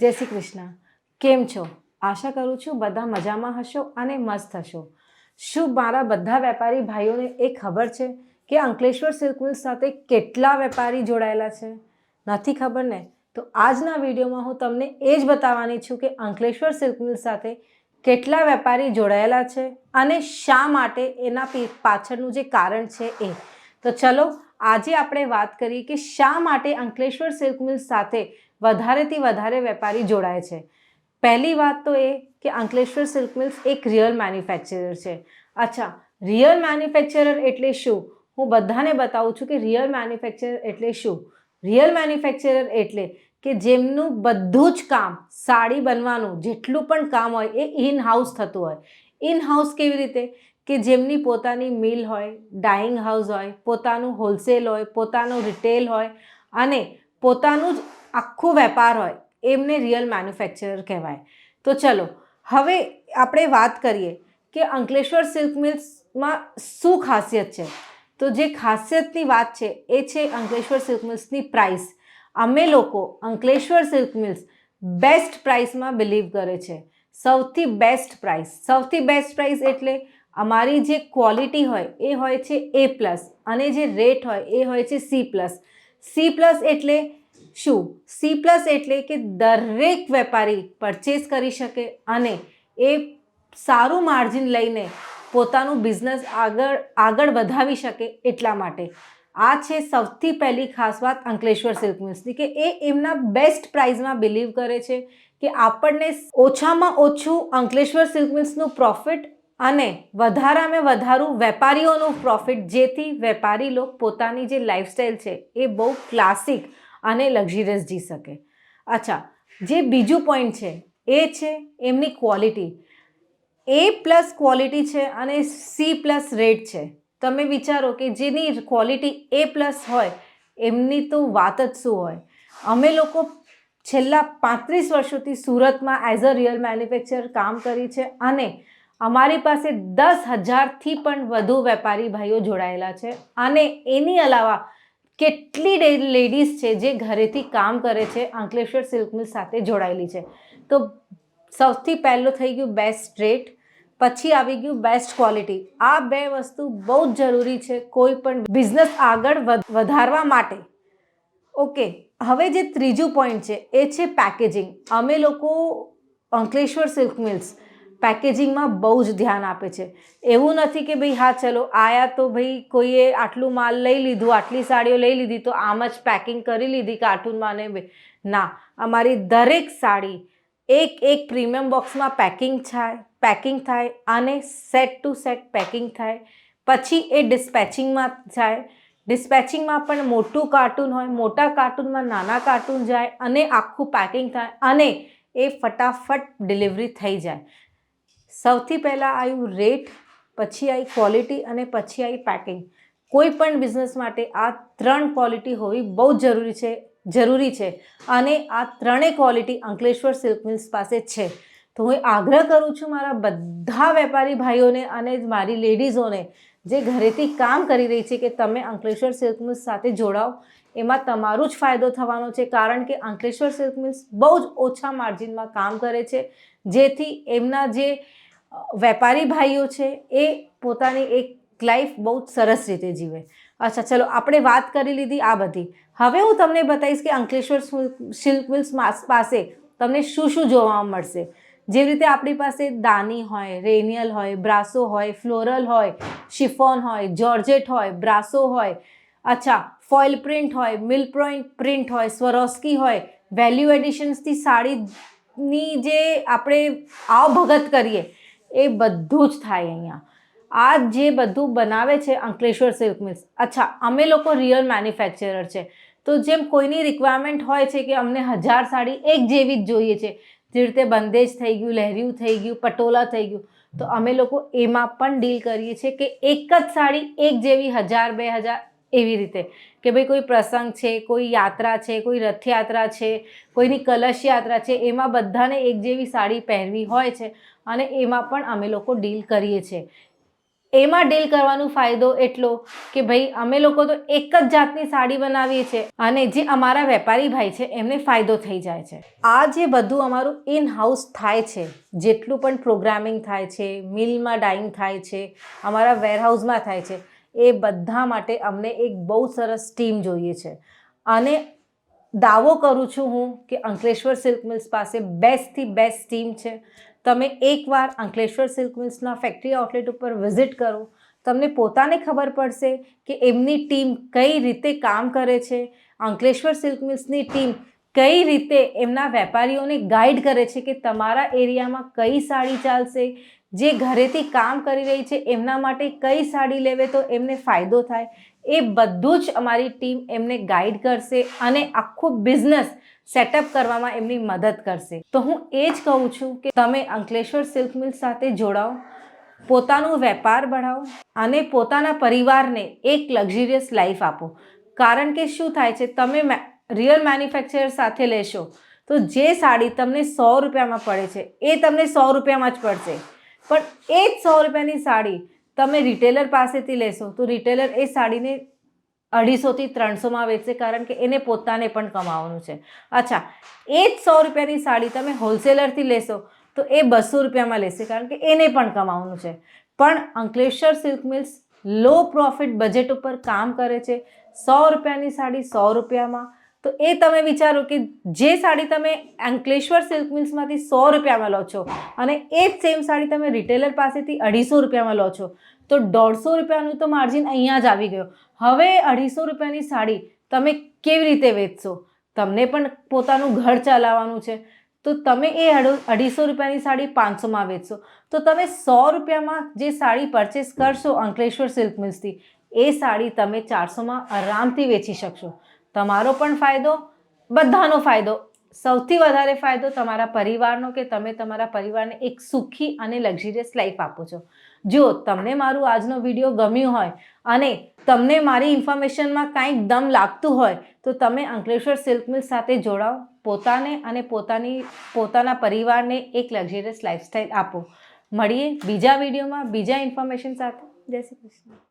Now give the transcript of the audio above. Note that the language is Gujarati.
જય શ્રી કૃષ્ણ. કેમ છો? આશા કરું છું બધા મજામાં હશો અને મસ્ત હશો. શું મારા બધા વેપારી ભાઈઓને એ ખબર છે કે અંકલેશ્વર સિલ્ક મિલ્સ સાથે કેટલા વેપારી જોડાયેલા છે? નથી ખબર ને? તો આજના વિડીયોમાં હું તમને એ જ બતાવવાની છું કે અંકલેશ્વર સિલ્ક મિલ્સ સાથે કેટલા વેપારી જોડાયેલા છે અને શા માટે, એના પાછળનું જે કારણ છે એ. તો ચલો આજે આપણે વાત કરીએ કે શા માટે અંકલેશ્વર સિલ્ક મિલ્સ સાથે વધારેથી વધારે વેપારી જોડાય છે. પહેલી વાત તો એ કે અંકલેશ્વર સિલ્ક મિલ્સ એક રિયલ મેન્યુફેક્ચરર છે. અચ્છા, રિયલ મેન્યુફેક્ચરર એટલે શું? હું બધાને બતાવું છું કે રિયલ મેન્યુફેક્ચરર એટલે શું. રિયલ મેન્યુફેક્ચરર એટલે કે જેમનું બધું જ કામ, સાડી બનવાનું જેટલું પણ કામ હોય એ ઇન હાઉસ થતું હોય. ઇન હાઉસ કેવી રીતે? કે જેમની પોતાની મિલ હોય, ડાઇંગ હાઉસ હોય, પોતાનું હોલસેલ હોય, પોતાનું રિટેલ હોય અને પોતાનું જ આખું વેપાર હોય, એમને રિયલ મેન્યુફેક્ચરર કહેવાય. તો ચલો હવે આપણે વાત કરીએ કે અંકલેશ્વર સિલ્ક મિલ્સમાં શું ખાસિયત છે. તો જે ખાસિયતની વાત છે એ છે અંકલેશ્વર સિલ્ક મિલ્સની પ્રાઇસ. અમે લોકો અંકલેશ્વર સિલ્ક મિલ્સ બેસ્ટ પ્રાઇસમાં બિલીવ કરે છે. સૌથી બેસ્ટ પ્રાઇસ. સૌથી બેસ્ટ પ્રાઇસ એટલે અમારી જે ક્વોલિટી હોય એ હોય છે A+ અને જે રેટ હોય એ હોય છે C+. C+ એટલે શું? C+ એટલે કે દરેક વેપારી પરચેસ કરી શકે અને એ સારું માર્જિન લઈને પોતાનું બિઝનેસ આગળ વધાવી શકે એટલા માટે. આ છે સૌથી પહેલી ખાસ વાત અંકલેશ્વર સિલ્ક મિલ્સની, કે એ એમના બેસ્ટ પ્રાઇસમાં બિલીવ કરે છે કે આપણને ઓછામાં ઓછું અંકલેશ્વર સિલ્ક મિલ્સનું પ્રોફિટ અને વધારામાં વધારું વેપારીઓનું પ્રોફિટ, જેથી વેપારી લોકો પોતાની જે લાઈફસ્ટાઈલ છે એ બહુ ક્લાસિક અને લક્ઝરિયસ જી શકે. અચ્છા, જે બીજું પોઈન્ટ છે એ છે એમની ક્વોલિટી. A+ ક્વોલિટી છે અને C+ રેટ છે. તમે વિચારો કે જેની ક્વોલિટી A+ હોય એમની તો વાત જ શું હોય. અમે લોકો છેલ્લા 35 વર્ષોથી સુરતમાં એઝ અ રિયલ મેન્યુફેક્ચરર કામ કરી છે અને અમારી પાસે 10,000થી પણ વધુ વેપારી ભાઈઓ જોડાયેલા છે. અને એની અલાવા કેટલી લેડીઝ છે જે ઘરેથી કામ કરે છે, અંકલેશ્વર સિલ્ક મિલ્સ સાથે જોડાયેલી છે. તો સૌથી પહેલું થઈ ગયું બેસ્ટ રેટ, પછી આવી ગયું બેસ્ટ ક્વોલિટી. આ બે વસ્તુ બહુ જ જરૂરી છે કોઈ પણ બિઝનેસ આગળ વધારવા માટે. ઓકે, હવે જે ત્રીજું પોઈન્ટ છે એ છે પેકેજિંગ. અમે લોકો અંકલેશ્વર સિલ્ક મિલ્સ પેકેજિંગમાં બહુ જ ધ્યાન આપે છે. એવું નથી કે ભાઈ હા ચલો આયા તો ભાઈ કોઈએ આટલું માલ લઈ લીધું, આટલી સાડીઓ લઈ લીધી તો આમ જ પેકિંગ કરી લીધી કાર્ટૂનમાં ને. ના, અમારી દરેક સાડી એક પ્રીમિયમ બોક્સમાં પેકિંગ થાય અને સેટ ટુ સેટ પેકિંગ થાય. પછી એ ડિસ્પેચિંગમાં જાય. ડિસ્પેચિંગમાં પણ મોટું કાર્ટૂન હોય, મોટા કાર્ટૂનમાં નાના કાર્ટૂન જાય અને આખું પેકિંગ થાય અને એ ફટાફટ ડિલિવરી થઈ જાય. સૌથી પહેલાં આવ્યું રેટ, પછી આવી ક્વોલિટી અને પછી આવી પેકિંગ. કોઈ પણ બિઝનેસ માટે આ 3 ક્વોલિટી હોવી બહુ જ જરૂરી છે અને આ ત્રણેય ક્વોલિટી અંકલેશ્વર સિલ્ક મિલ્સ પાસે છે. તો હું આગ્રહ કરું છું મારા બધા વેપારી ભાઈઓને અને મારી લેડીઝોને જે ઘરેથી કામ કરી રહી છે કે તમે અંકલેશ્વર સિલ્ક મિલ્સ સાથે જોડાઓ. એમાં તમારું જ ફાયદો થવાનો છે, કારણ કે અંકલેશ્વર સિલ્ક મિલ્સ બહુ જ ઓછા માર્જિનમાં કામ કરે છે, જેથી એમના જે વેપારી ભાઈઓ છે એ પોતાની એક લાઈફ બહુ જ સરસ રીતે જીવે. અચ્છા ચલો, આપણે વાત કરી લીધી આ બધી. હવે હું તમને બતાવીશ કે અંકલેશ્વર સિલ્ક મિલ્સ પાસે તમને શું શું જોવા મળશે. જેવી રીતે આપણી પાસે દાની હોય, રેનિયલ હોય, બ્રાસો હોય, ફ્લોરલ હોય, શિફોન હોય, જોર્જેટ હોય, બ્રાસો હોય. અચ્છા, ફોઇલ પ્રિન્ટ હોય, મિલ પ્રિન્ટ હોય, સ્વરોસ્કી હોય. વેલ્યુ એડિશન્સથી સાડીની જે આપણે આવભગત કરીએ એ બધું જ થાય અહીંયા. આ જે બધું બનાવે છે અંકલેશ્વર સિલ્ક મિલ્સ. અચ્છા, અમે લોકો રિયલ મેન્યુફેક્ચરર છે. તો જેમ કોઈની રિક્વાયરમેન્ટ હોય છે કે અમને 1000 સાડી એક જેવી જ જોઈએ છે, જેવી રીતે બંદેજ થઈ ગયું, લહેરિયું થઈ ગયું, પટોલા થઈ ગયું, તો અમે લોકો એમાં પણ ડીલ કરીએ છીએ કે એક જ સાડી એક જેવી 1000, 2000 એવી રીતે. કે ભાઈ કોઈ પ્રસંગ છે, કોઈ યાત્રા છે, કોઈ રથયાત્રા છે, કોઈની કલશ યાત્રા છે, એમાં બધાને એક જેવી સાડી પહેરવી હોય છે અને એમાં પણ અમે લોકો ડીલ કરીએ છીએ. એમાં ડીલ કરવાનો ફાયદો એટલો કે ભાઈ અમે લોકો તો એક જ જાતની સાડી બનાવીએ છીએ અને જે અમારા વેપારી ભાઈ છે એમને ફાયદો થઈ જાય છે. આ જે બધું અમારું ઇન હાઉસ થાય છે, જેટલું પણ પ્રોગ્રામિંગ થાય છે, મિલમાં ડાઇંગ થાય છે, અમારા વેરહાઉસમાં થાય છે, એ બધા માટે અમને એક બહુ સરસ ટીમ જોઈએ છે. અને દાવો કરું છું હું કે અંકલેશ્વર સિલ્ક મિલ્સ પાસે બેસ્ટથી બેસ્ટ ટીમ છે. તમે એકવાર અંકલેશ્વર સિલ્ક મિલ્સના ફેક્ટરી આઉટલેટ ઉપર વિઝિટ કરો, તમને પોતાને ખબર પડશે કે એમની ટીમ કઈ રીતે કામ કરે છે. અંકલેશ્વર સિલ્ક મિલ્સની ટીમ કઈ રીતે એમના વેપારીઓને ગાઈડ કરે છે કે તમારા એરિયામાં કઈ સાડી ચાલશે, જે ઘરેથી કામ કરી રહી છે એમના માટે કઈ સાડી લેવે તો એમને ફાયદો થાય, એ બધું જ અમારી ટીમ એમને ગાઈડ કરશે અને આખું બિઝનેસ સેટઅપ કરવામાં એમની મદદ કરશે. તો હું એ જ કહું છું કે તમે અંકલેશ્વર સિલ્ક મિલ્સ સાથે જોડાઓ, પોતાનો વેપાર બઢાવો અને પોતાના પરિવારને એક લક્ઝરિયસ લાઈફ આપો. કારણ કે શું થાય છે, તમે રિયલ મેન્યુફેક્ચરર સાથે લેશો તો જે સાડી તમને 100 રૂપિયામાં પડે છે એ તમને 100 રૂપિયામાં જ પડશે. પણ એ જ 100 રૂપિયાની સાડી તમે રિટેલર પાસેથી લેશો તો રિટેલર એ સાડીને 250થી 300માં વેચશે, કારણ કે એને પોતાને પણ કમાવાનું છે. અચ્છા, એ જ 100 રૂપિયાની સાડી તમે હોલસેલરથી લેશો તો એ 200 રૂપિયામાં લેશે, કારણ કે એને પણ કમાવાનું છે. પણ અંકલેશ્વર સિલ્ક મિલ્સ લો પ્રોફિટ બજેટ ઉપર કામ કરે છે. 100 રૂપિયાની સાડી 100 રૂપિયામાં, તો એ તમે વિચારો કે જે સાડી તમે અંકલેશ્વર સિલ્ક મિલ્સમાંથી 100 રૂપિયામાં લો છો અને એ જ સેમ સાડી તમે રિટેલર પાસેથી 250 રૂપિયામાં લો છો, તો 150 રૂપિયાનું તો માર્જિન અહીંયા જ આવી ગયો. હવે 250 રૂપિયાની સાડી તમે કેવી રીતે વેચશો? તમને પણ પોતાનું ઘર ચલાવવાનું છે, તો તમે એ 250 રૂપિયાની સાડી 500માં વેચશો, તો તમે 100 રૂપિયામાં જે સાડી પરચેસ કરશો અંકલેશ્વર સિલ્ક મિલ્સથી, એ સાડી તમે 400માં આરામથી વેચી શકશો. તમારો પણ ફાયદો, બધાનો ફાયદો. સૌથી વધારે ફાયદો તમારા પરિવારનો કે તમે તમારા પરિવારને એક સુખી અને લક્ઝરિયસ લાઈફ આપો છો. જો તમને મારું આજનો વિડીયો ગમ્યું હોય અને તમને મારી ઇન્ફોર્મેશનમાં કાંઈક દમ લાગતું હોય તો તમે અંકલેશ્વર સિલ્ક મિલ્સ સાથે જોડાઓ, પોતાને અને પોતાના પરિવારને એક લક્ઝરિયસ લાઈફસ્ટાઈલ આપો. મળીએ બીજા વિડીયોમાં બીજા ઇન્ફોર્મેશન સાથે. જય શ્રી કૃષ્ણ.